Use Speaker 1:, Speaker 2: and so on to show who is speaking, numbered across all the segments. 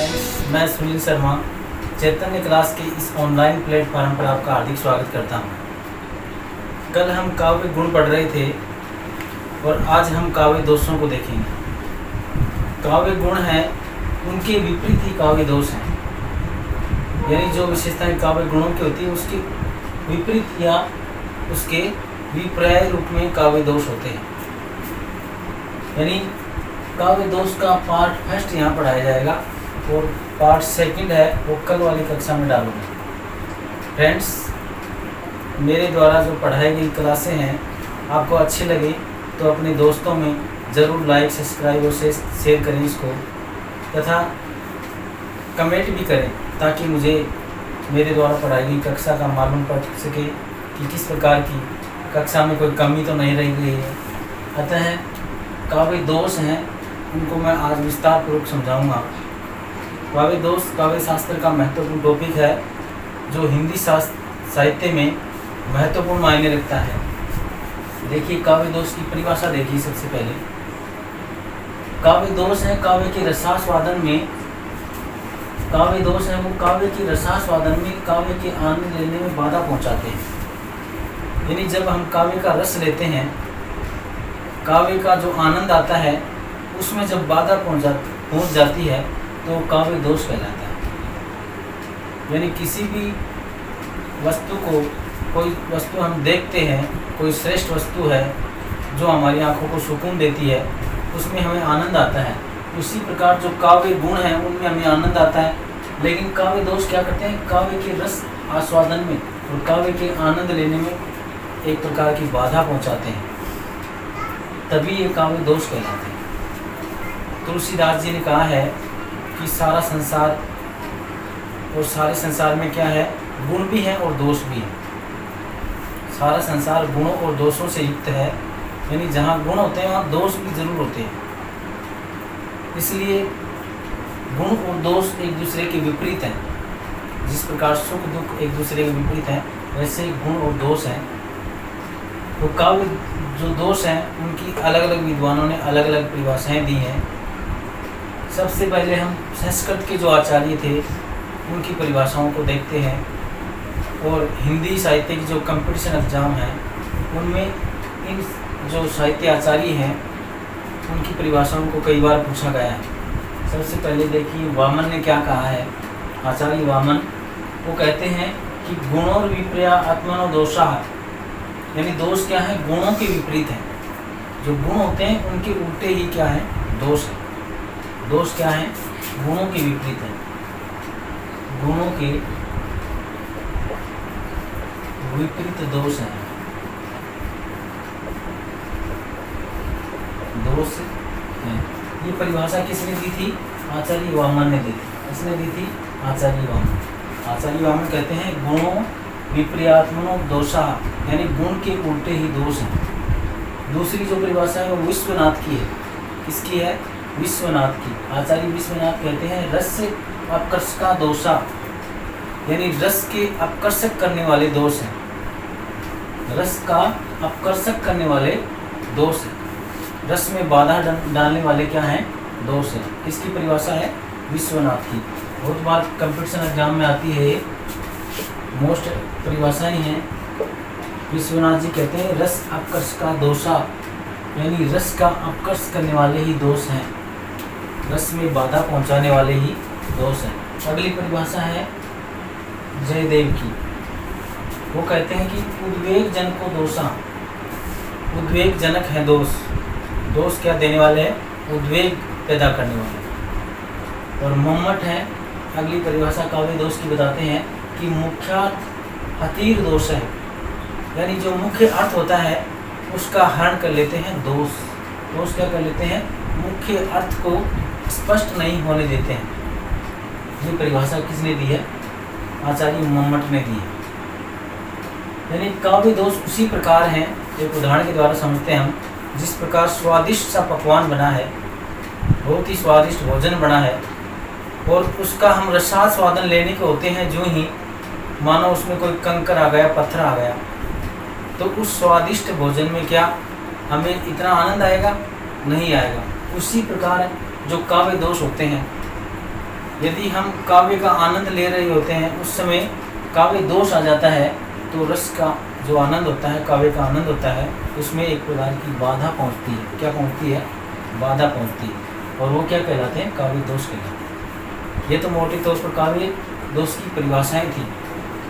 Speaker 1: Friends, मैं सुनील शर्मा चैतन्य class के इस ऑनलाइन प्लेटफॉर्म पर आपका हार्दिक स्वागत करता हूं। कल हम काव्य गुण पढ़ रहे थे और आज हम काव्य दोषों को देखेंगे। काव्य गुण हैं, उनके विपरीत ही काव्य दोष हैं। यानी जो विशेषताएं काव्य गुणों की होती है उसके विपरीत या उसके विपर्याय रूप में काव्य दोष होते हैं। यानी काव्य दोष का पार्ट फर्स्ट यहाँ पढ़ाया जाएगा और पार्ट सेकंड है वो कल वाली कक्षा में डालूंगा। फ्रेंड्स, मेरे द्वारा जो पढ़ाई गई क्लासें हैं आपको अच्छी लगे तो अपने दोस्तों में ज़रूर लाइक, सब्सक्राइब और शेयर करें इसको, तथा कमेंट भी करें ताकि मुझे मेरे द्वारा पढ़ाई गई कक्षा का मालूम पड़ सके कि किस प्रकार की कक्षा में कोई कमी तो नहीं रह गई है। अतः काव्य दोष हैं, उनको मैं आज विस्तार पूर्वक समझाऊंगा। काव्य दोष काव्य शास्त्र का महत्वपूर्ण टॉपिक है जो हिंदी साहित्य में महत्वपूर्ण मायने रखता है। देखिए, काव्य दोष की परिभाषा देखिए। सबसे पहले काव्य दोष है काव्य के रसास्वादन में, काव्य दोष है वो काव्य की रसास्वादन में काव्य के आनंद लेने में बाधा पहुंचाते हैं। यानी जब हम काव्य का रस लेते हैं, काव्य का जो आनंद आता है उसमें जब बाधा पहुंच जाती है तो काव्य दोष कहलाता है। यानी किसी भी वस्तु को, कोई वस्तु हम देखते हैं, कोई श्रेष्ठ वस्तु है जो हमारी आंखों को सुकून देती है, उसमें हमें आनंद आता है। उसी प्रकार जो काव्य गुण हैं उनमें हमें आनंद आता है, लेकिन काव्य दोष क्या करते हैं? काव्य के रस आस्वादन में और काव्य के आनंद लेने में एक प्रकार की बाधा पहुंचाते हैं, तभी ये काव्य दोष कहलाते हैं। तुलसीदास जी ने कहा है कि सारा संसार और सारे संसार में क्या है? गुण भी है और दोष भी है। सारा संसार गुणों और दोषों से युक्त है। यानी जहाँ गुण होते हैं वहाँ दोष भी जरूर होते हैं। इसलिए गुण और दोष एक दूसरे के विपरीत हैं। जिस प्रकार सुख दुख एक दूसरे के विपरीत हैं, वैसे गुण और दोष हैं। तो काव्य जो दोष हैं उनकी अलग अलग विद्वानों ने अलग अलग परिभाषाएं दी हैं। सबसे पहले हम संस्कृत के जो आचार्य थे उनकी परिभाषाओं को देखते हैं, और हिंदी साहित्य की जो कंपटीशन एग्जाम है उनमें इन जो साहित्य आचार्य हैं उनकी परिभाषाओं को कई बार पूछा गया है। सबसे पहले देखिए, वामन ने क्या कहा है। आचार्य वामन वो कहते हैं कि गुणोर विपर्या आत्मनो दोषाः, यानी दोष क्या है? गुणों के विपरीत हैं। जो गुण होते हैं उनके उल्टे ही क्या है? दोष है। दोष क्या है? गुणों के विपरीत है। गुणों के विपरीत दोष है। दोष है। ये परिभाषा किसने दी थी? आचार्य वामन ने दी थी। किसने दी थी? आचार्य वामन। आचार्य वामन कहते हैं गुणों विपर्यात्मनो दोषाः, यानी गुण के उल्टे ही दोष हैं। दूसरी जो परिभाषा है वो विश्वनाथ की है। किसकी है? विश्वनाथ की। आचार्य विश्वनाथ कहते हैं रस से अपकर्ष का दोषा, यानी रस के अपकर्षक करने वाले दोष हैं। रस का अपकर्षक करने वाले दोष हैं। रस में बाधा डालने वाले क्या हैं? दोष हैं। किसकी परिभाषा है? विश्वनाथ की। बहुत बार कंपटीशन एग्जाम में आती है, मोस्ट परिभाषाएं हैं। विश्वनाथ जी कहते हैं रस अपकर्ष का दोषा, यानी रस का अपकर्ष करने वाले ही दोष हैं। रस में बाधा पहुंचाने वाले ही दोष हैं। अगली परिभाषा है जयदेव की। वो कहते हैं कि उद्वेग जन को दोषा, उद्वेग जनक है दोष। दोष क्या देने वाले हैं? उद्वेग पैदा करने वाले। और मम्मट है, अगली परिभाषा काव्य दोष की बताते हैं कि मुख्यार्थ अतीर दोष है, यानी जो मुख्य अर्थ होता है उसका हरण कर लेते हैं दोष। दोष क्या कर लेते हैं? मुख्य अर्थ को स्पष्ट नहीं होने देते हैं। ये परिभाषा किसने दी है? आचार्य मम्मट ने दी है। यानी काव्य दोष उसी प्रकार हैं, एक उदाहरण के द्वारा समझते हैं हम। जिस प्रकार स्वादिष्ट सा पकवान बना है, बहुत ही स्वादिष्ट भोजन बना है, और उसका हम रसास्वादन लेने के होते हैं, जो ही मानो उसमें कोई कंकर आ गया, पत्थर आ गया, तो उस स्वादिष्ट भोजन में क्या हमें इतना आनंद आएगा? नहीं आएगा। उसी प्रकार जो काव्य दोष होते हैं, यदि हम काव्य का आनंद ले रहे होते हैं उस समय काव्य दोष आ जाता है, तो रस का जो आनंद होता है, काव्य का आनंद होता है, उसमें एक प्रकार की बाधा पहुंचती है। क्या पहुंचती है? बाधा पहुंचती है। और वो क्या कहलाते हैं? काव्य दोष कहलाते हैं। ये तो मोटे तौर पर काव्य दोष की परिभाषाएं थी।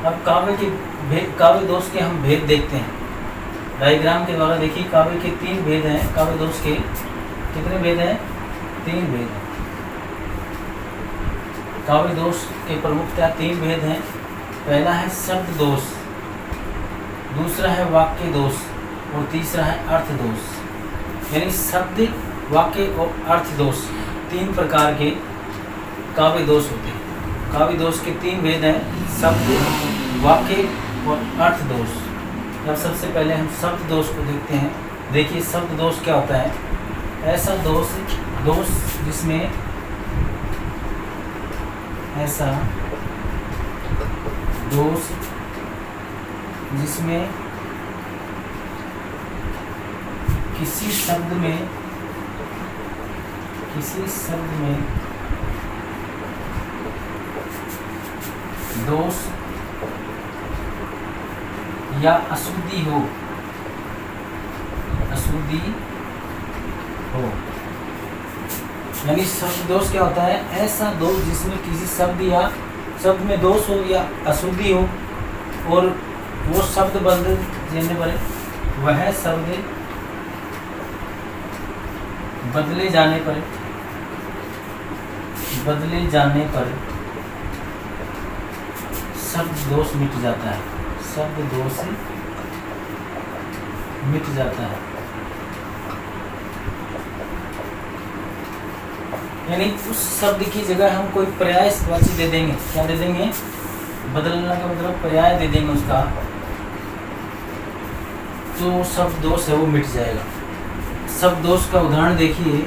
Speaker 1: अब काव्य दोष के हम भेद देखते हैं। डायग्राम के द्वारा देखिए, काव्य के 3 भेद हैं। काव्य दोष के कितने भेद हैं? 3 भेद हैं। काव्य दोष के प्रमुखतः 3 भेद हैं। पहला है शब्द दोष, दूसरा है वाक्य दोष और तीसरा है अर्थ दोष। यानी शब्द, वाक्य और अर्थ दोष 3 प्रकार के काव्य दोष होते हैं। काव्य दोष के 3 भेद हैं, शब्द, वाक्य और अर्थ दोष। अब सबसे पहले हम शब्द दोष को देखते हैं। देखिए शब्द दोष क्या होता है? ऐसा दोष जिसमें ऐसा दोष जिसमें किसी शब्द में दोष या अशुद्धि हो, यानी शब्द दोष क्या होता है? ऐसा दोष जिसमें किसी शब्द में दोष हो या अशुद्धि हो, और वो शब्द बदलने पर, वह शब्द बदले जाने पर शब्द दोष मिट जाता है। शब्द दोष मिट जाता है। यानी उस शब्द की जगह हम कोई पर्यायवाची दे देंगे। क्या दे देंगे? बदलने का मतलब पर्याय दे देंगे उसका, तो शब्द दोष है वो मिट जाएगा। शब्द दोष का उदाहरण देखिए,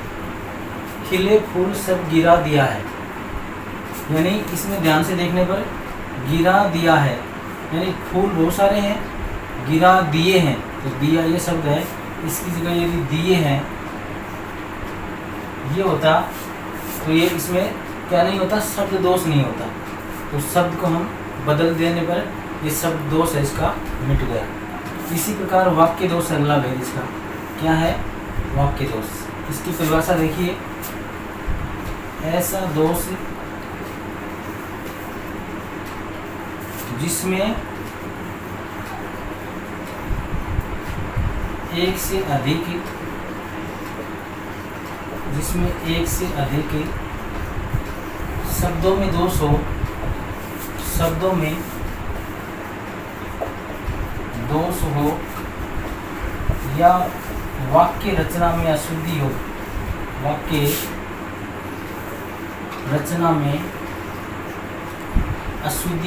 Speaker 1: खिले फूल सब गिरा दिया है। यानी इसमें ध्यान से देखने पर गिरा दिया है, यानी फूल बहुत सारे हैं, गिरा दिए हैं, तो दिया ये शब्द है। इसकी जगह यदि दिए हैं ये होता, तो ये इसमें क्या नहीं होता? शब्द दोष नहीं होता। तो शब्द को हम बदल देने पर ये शब्द दोष है इसका मिट गया। इसी प्रकार वाक्य दोष अगला भेद इसका क्या है? वाक्य दोष। इसकी परिभाषा देखिए, ऐसा दोष जिसमें एक से अधिक शब्दों में दोष हो, या वाक्य रचना में अशुद्धि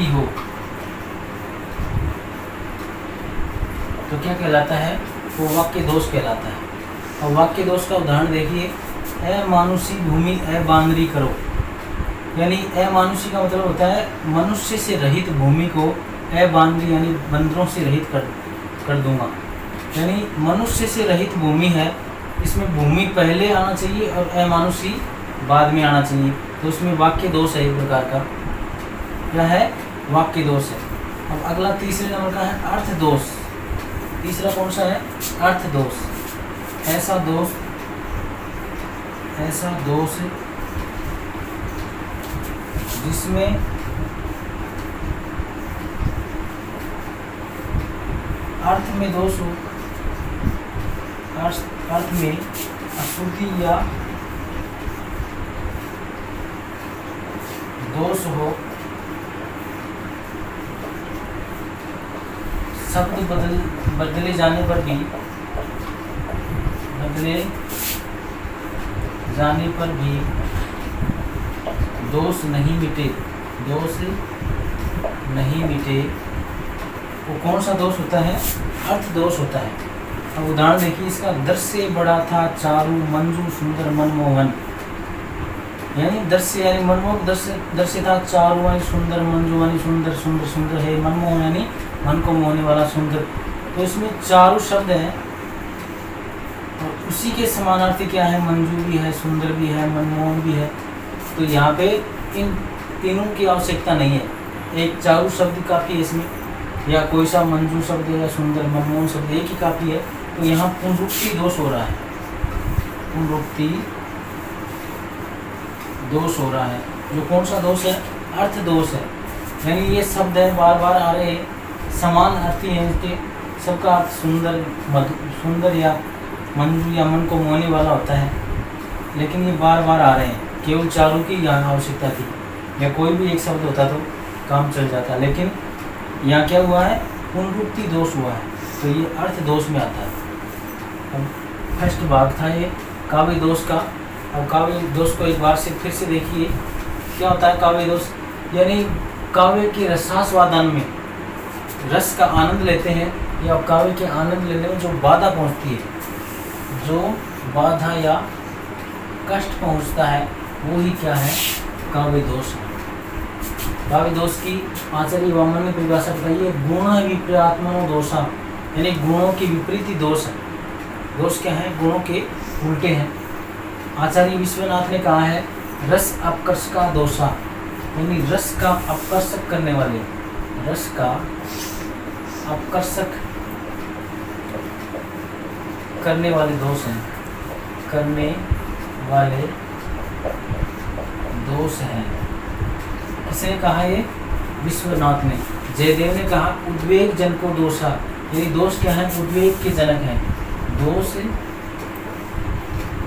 Speaker 1: हो, तो क्या कहलाता है? वो वाक्य दोष कहलाता है। और वाक्य दोष का उदाहरण देखिए, अमानुषी भूमि अबानरी करो। यानी अमानुषी का मतलब होता है मनुष्य से रहित भूमि को अबानरी यानी बंदरों से रहित कर दूंगा। यानी मनुष्य से रहित भूमि है, इसमें भूमि पहले आना चाहिए और अमानुषी बाद में आना चाहिए, तो उसमें वाक्य दोष है। एक प्रकार का क्या है? वाक्य दोष है। अब अगला तीसरे नंबर का है अर्थ दोष। तीसरा कौन सा है? अर्थ दोष। ऐसा दोष जिसमें अर्थ में दोष हो, अर्थ में अशुद्धि या दोष हो, शब्द बदले जाने पर भी दोष नहीं मिटे। वो कौन सा दोष होता है? अर्थ दोष होता है। अब उदाहरण देखिए इसका, दृश्य बड़ा था चारु मंजू सुंदर मनमोहन। यानी दृश्य यानी मनमोहक, दृश्य था चारु यानी सुंदर, मंजू यानी सुंदर है, मनमोहन यानी मन को मोहने वाला सुंदर। तो इसमें चारु शब्द है और उसी के समानार्थी क्या है? मंजू भी है, सुंदर भी है, मनमोहन भी है। तो यहाँ पे इन तीनों की आवश्यकता नहीं है, एक चारू शब्द काफ़ी है इसमें, या कोई सा मंजू शब्द या सुंदर मनमोहन शब्द एक ही काफ़ी है। तो यहाँ पुनरुक्ति दोष हो रहा है, पुनरुक्ति दोष हो रहा है। जो कौन सा दोष है? अर्थ दोष है, यानी ये शब्द है बार बार आ रहे हैं, समान अर्थी हैं इनके, सबका अर्थ सुंदर सुंदर या मंजू या मन को मोहने वाला होता है, लेकिन ये बार बार आ रहे हैं। केवल चारों की यहाँ आवश्यकता थी, या कोई भी एक शब्द होता तो काम चल जाता, लेकिन यहाँ क्या हुआ है? पुनरुक्ति दोष हुआ है, तो ये अर्थ दोष में आता है। अब फर्स्ट भाग था ये काव्य दोष का। अब काव्य दोष को एक बार से फिर से देखिए, क्या होता है काव्य दोष? यानी काव्य के रसास्वादन में रस का आनंद लेते हैं, या काव्य के आनंद लेने में जो बाधा पहुंचती है, जो बाधा या कष्ट पहुंचता है, वो ही क्या है? काव्य दोष है। काव्य दोष की आचार्य वामन ने परिभाषा बताई है, गुण विपरीतात्मनो दोषा, यानी गुणों की विपरीत दोष है। दोष क्या है? गुणों के उल्टे हैं। आचार्य विश्वनाथ ने कहा है, रस अपकर्ष का दोषा, यानी रस का अपकर्षक करने वाले, रस का अपकर्षक करने वाले दोष हैं, करने वाले दोष हैं। किसने कहा? ये विश्वनाथ ने। जयदेव ने कहा, उद्वेग जन को दोषा, यानी दोष क्या है? उद्वेग के जनक हैं, दोष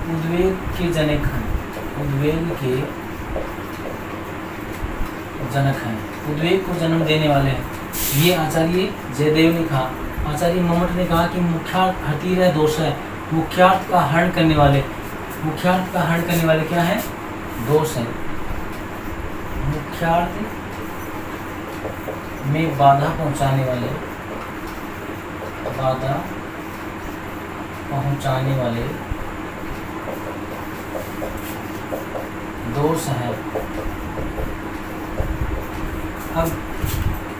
Speaker 1: उद्वेग के जनक हैं, उद्वेग के जनक हैं, उद्वेग को जन्म देने वाले हैं, ये आचार्य जयदेव ने कहा। आचार्य मम्मट ने कहा कि मुख्यार्थ हतीर दोष है, मुख्यार्थ का हरण करने वाले, मुख्यार्थ का हरण करने वाले क्या है? दोष है। मुख्यार्थ में बाधा पहुंचाने वाले, बाधा पहुंचाने वाले दोष है। अब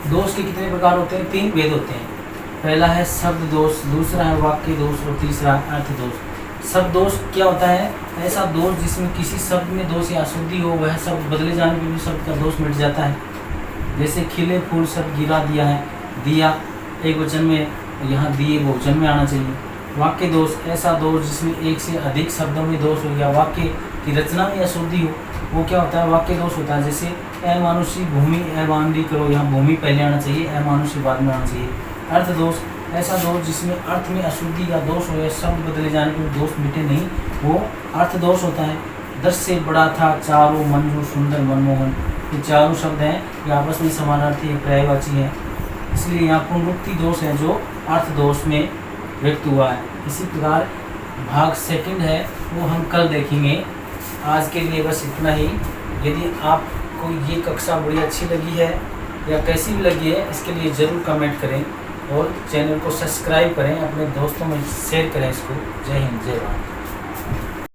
Speaker 1: दोष के कितने प्रकार होते हैं? 3 भेद होते हैं। पहला है शब्द दोष, दूसरा है वाक्य दोष और तीसरा है अर्थ दोष। शब्द दोष क्या होता है? ऐसा दोष जिसमें किसी शब्द में दोष या अशुद्धि हो, वह शब्द बदले जाने पर भी शब्द का दोष मिट जाता है। जैसे खिले फूल शब्द गिरा दिया है, दिया एक वचन में, यहाँ दिए बहुवचन में आना चाहिए। वाक्य दोष ऐसा दोष जिसमें एक से अधिक शब्दों में दोष हो, या वाक्य की रचना में अशुद्धि हो, वो क्या होता है? वाक्य दोष होता है। जैसे अमानुषी भूमि अमानवी करो, यहाँ भूमि पहले आना चाहिए, अमानुषी बाद में आना चाहिए। अर्थ दोष ऐसा दोष जिसमें अर्थ में अशुद्धि या दोष हो, या शब्द बदले जाने पर दोष मिटे नहीं, वो अर्थ दोष होता है। 10 से बड़ा था, चारों, मंजू, सुंदर, मनमोहन, ये चारों शब्द हैं, ये आपस में समानार्थी है, पर्यायवाची है, इसलिए यहाँ पुनरुक्ति दोष है जो अर्थ दोष में व्यक्त हुआ है। इसी प्रकार भाग सेकंड है, वो हम कल देखेंगे। आज के लिए बस इतना ही। यदि आपको ये कक्षा बड़ी अच्छी लगी है या कैसी भी लगी है, इसके लिए ज़रूर कमेंट करें और चैनल को सब्सक्राइब करें, अपने दोस्तों में शेयर करें इसको। जय हिंद, जय भारत।